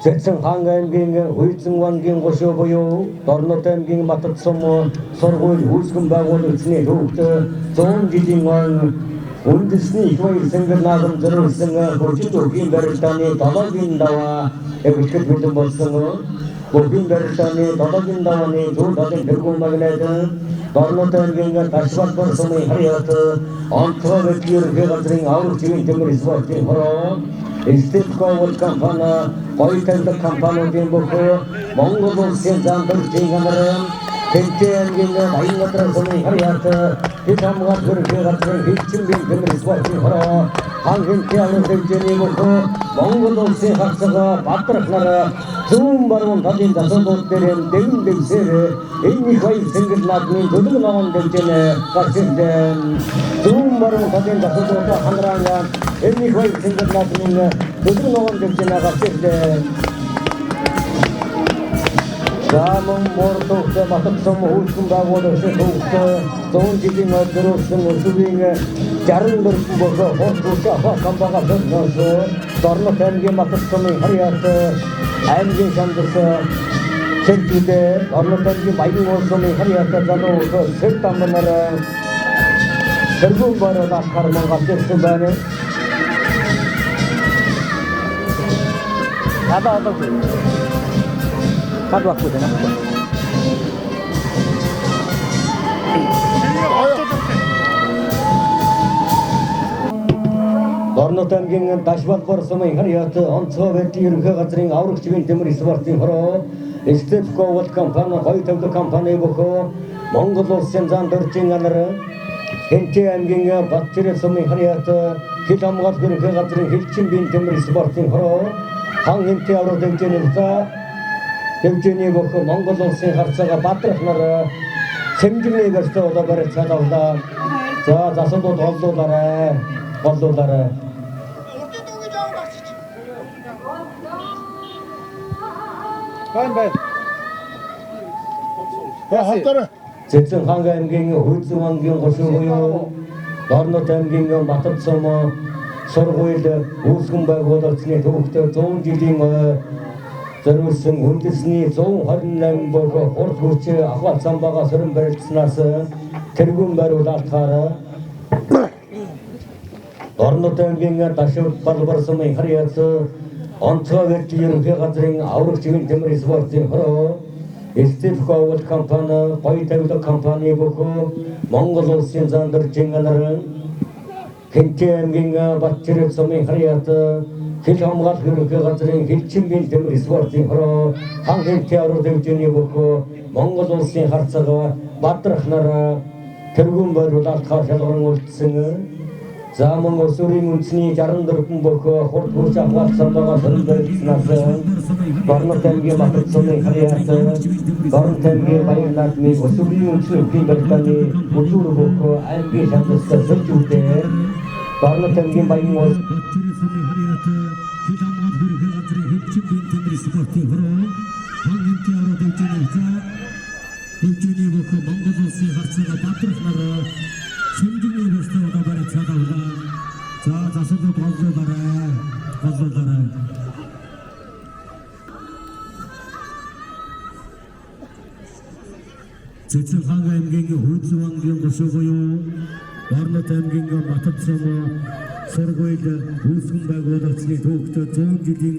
Зэцэн хаан аймгийн Уйзан вангийн гошоо буюу Дорнот аймгийн Матад сум сургууль үүсгэн байгуулагчны төвд 100 жилийн он үндэсний их баяр сэнгэр наадам зориулсан хөгжил өвгийн барилдааны долоогийн даваа эвлэхэд бэлэн болсон өвгийн барилдааны долоогийн давааны зүүн талын тэргүүн магнайд Дорнот аймгийн Ташбалбар сумын харьяат онцгой байдлын газрын аврах живийн тэмэр спортын хороо Степковод компани гоёлтолдог компаниудын бүхий Монгол улсын замбарчийн хамран Тэнцэнгийн Баянгатран сумын харьяат хэд хамгаалт хөрөхийн газрын хэлчингийн тэмэр спортын хороо хангын театрын хэмжээний бүхий Монгол улсын хагцгаа бадрах нар зүүн баруун талын засварлууд дээр дэвэн дэвсээр энэ их баяр сэнгэр наадмын төлөв ногоон хэмжээний гарч ирлээ. Зүүн баруун талын засварлууд хангараан энэ их баяр сэнгэр наадмын төлөв ногоон хэмжээний гарч ирлээ. Замун мордогт Матад сум үүсгэн байгуулагчны төвд 100 жилийн зориулсан өсвийн 64 бохоо хот авах камбага төлнөөс Дорнот аймгийн Матад сумын харьяат аймгийн шамдас сэлтүүдээ Дорнот аймгийн Баян сумын харьяат залуус сэлт амнаар тэргүүн баруун ахаар Монгол ирсэн байна. Kado aku dengan aku. Дорнот аймгийн Ташбалбар сумын харьяат онцгой байдлын ерөнхий газрын аврах живийн тэмэр спортын хороо Степковод компани гоёлтолдог компани бүхий Монгол улсын зам дөржин анар Тэнцэн аймгийн Батчирэ сумын харьяат хэд хамгаалт ерөнхий газрын хэлчингийн тэмэр спортын хороо хан хэмтээ аврах хэмжээний бүхий Монгол улсын харьцаага бадрах нар хэмжигний барьцаа удаа барьж чадвалаа. За засварлууд голлуулаарай. Байн. Зэцэн хаан аймгийн Уйзан вангийн гошоо буюу Дорнот аймгийн Матад сум сургууль үүсгэн байгуулагчны төвд 100 жилийн зориулсан үндэсний 128 бохоо хурд хүч ахвал самбага сөрөн барилдсанаас тэргүүн бариулалтаар Дорнот аймгийн Ташбалбар сумын харьяат онцгой байдлын ерөнхий газрын аврах живийн тэмэр спортын хороо Степковод компани гоёлтолдог компани бүхий Монгол улсын зам дөржин анар Тэнцэн аймгийн Батчирэ сумын харьяат хэд хамгаалт ерөнхий газрын хэлчингийн тэмэр спортын хороо хангын театрын хэмжээний бүхий Монгол улсын харьцаага бадрах нар тэргүүн бариулалтаар шалгаран үлдсэн. За мөн өсвөрийн үндэсний 64 бохоо хурд хүч авах самбага сөрөн барилдсанаас Дорнот аймгийн Матад сумын харьяат Дорнот аймгийн Баян наадмын өсвөрийн үндэсний өвгийн барилдааны үзүүр бохоо аймгийн шамдас сэлтүүдээ Дорнот аймгийн Баян сумын харьяат хэд хамгаалт ерөнхий газрын хэлчингийн тэмэр спортын хороо хан хэмтээ аврах хэмжээний бохоо Монгол улсын харьцаага бадрах нар хэмжигний барьцаа удаа барьж чадвалаа. За засварлууд голлуулаарай. Зэцэн хаан аймгийн Уйзан вангийн гошоо буюу Дорнот аймгийн Матад сум сургууль үүсгэн байгуулагчны төвд 100 жилийн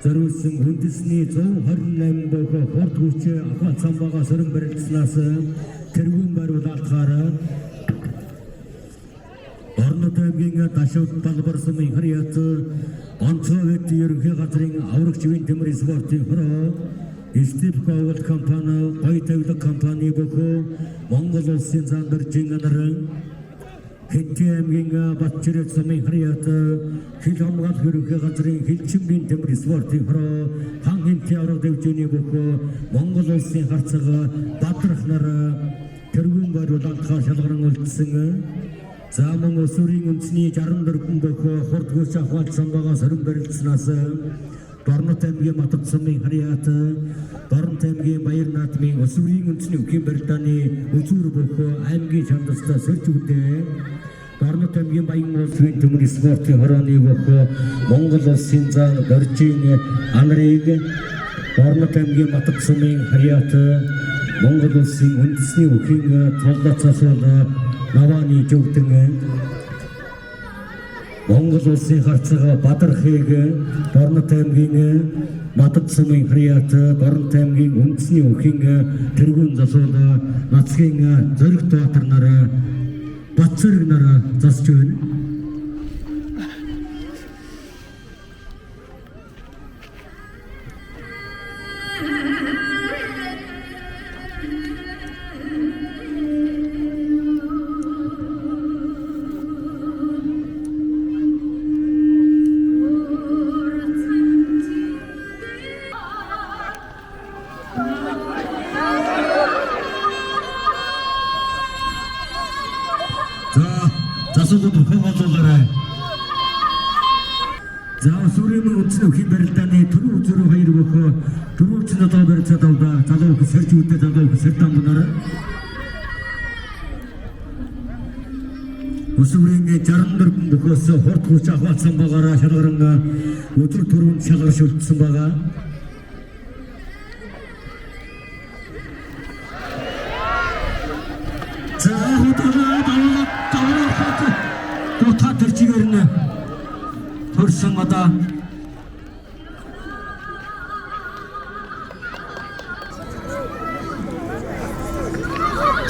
зориулсан үндэсний 128 бохоо хурд хүч ахвал самбага сөрөн барилдсанаас тэргүүн бариулалтаар Дорнот аймгийн Ташбалбар сумын харьяат онцгой байдлын ерөнхий газрын аврах живийн тэмэр спортын хороо Степковод компани гоёлтолдог компани бүхий Монгол улсын зам дөржин анар Тэнцэн аймгийн Батчирэ сумын харьяат хэд хамгаалт ерөнхий газрын хэлчингийн тэмэр спортын хороо хангын театрын хэмжээний бүхий Монгол улсын харьцаага бадрах нар тэргүүн бариулалтаар шалгаран үлдсэн. За мөн өсвөрийн үндэсний 64 бохоо хурд хүч авах самбага сөрөн барилдсанаас Дорнот аймгийн Матад сумын харьяат Дорнот аймгийн Баяр наадмын өсвөрийн үндэсний өвгийн барилдааны үзүүр бохоо аймгийн шамдас сэлтүүдээ Дорнот аймгийн Баян улсын төмөр спортын хорооны өгөх Монгол улсын зан Доржийн анарыг Дорнот аймгийн Матад сумын Харьяат Монгол улсын үндэсний үхийн цоллоцоосол Навааны Жөвдөн Монгол улсын харцаг Бадархыг Дорнот аймгийн Матад сумын Харьяат Дорнот аймгийн үндэсний үхийн тэргүүн засвал Нацгийн Зоригт Баатар нараа Батцэрэг нараа засч байна. Засвал тохиолдолоорой. За сүрэмэн үндсэн өхийн барилдааны төрөө үзүүрөө хоёр өгөх төрөөчн одоо барьцаад авда залуу их сэрж үдэ залуу их сэрдэн бунаар Өсвөрийн 64 бөхөөс хурд хүч аваалсан байгаараа шалгаран өдөр төрөнд шалгарч үлдсэн байгаа. За та тэрчгээр нь төрсөн одоо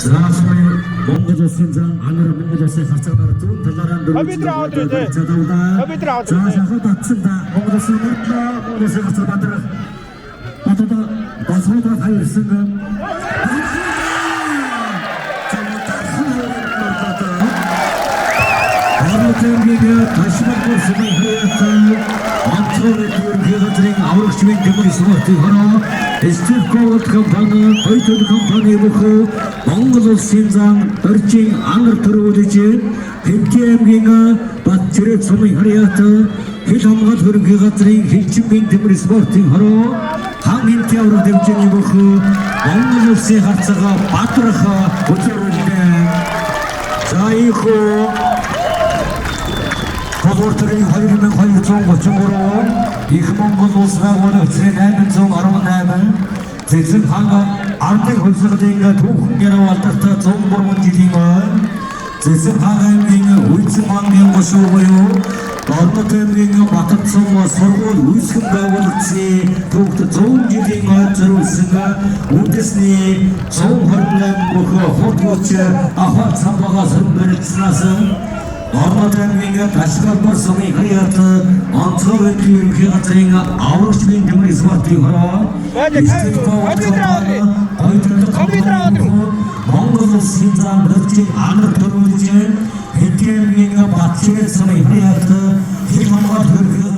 Заасмын Монгол улсын зан анар Монгол улсын харцаагаар зүүн талаараа дөрвөн за шахаад татсан да Монгол улсын Монгол улсын харцаа Бадрах одоо басуудаа хайрсан Тэмгээ ташмаг бүрсний хөөцөө онцгой төрөлхөдрийн аврагчмын төмөр спортын хороо Эстикол компани хоёрын компани бөхөө Монгол улсын зан Доржийн анар төрүүлж Хэмтэмгийн Батцэрэг сумын Харьяат хил хамгаалалт хөрөнгөний газрын хилчмийн төмөр спортын хороо хан хэмтээ авраг дэмжээний бөхөө Монгол улсын харцаа Бадрах үзүүлдэг. За ихөө Боловторын 2233 их Монгол улс байгуулагчдын 818 Зэзэн хаан ардын хөлсгөлийн түүхэн гэрээ алдартай 103 жилийн Зэзэн хаан аймгийн Үйлцэн мангийн гошуу буюу Дорнот аймгийн Матад сум сургууль үүсгэн байгуулагчдын түүхт 100 жилийн зориулсан үндэсний 128 бүх хурд хүч аваад самбагаас баригдсанаас Дорнот аймгийн Ташгалбар сумын Харьяат онцгой ерөнхий газрын аврагчмын төмөр спортын хороо Монгол улсын зан Доржийн анар төрүүлж Хэмтэмгийн Батцэрэг сумын Харьяат хил хамгаалалт хөрөнгөний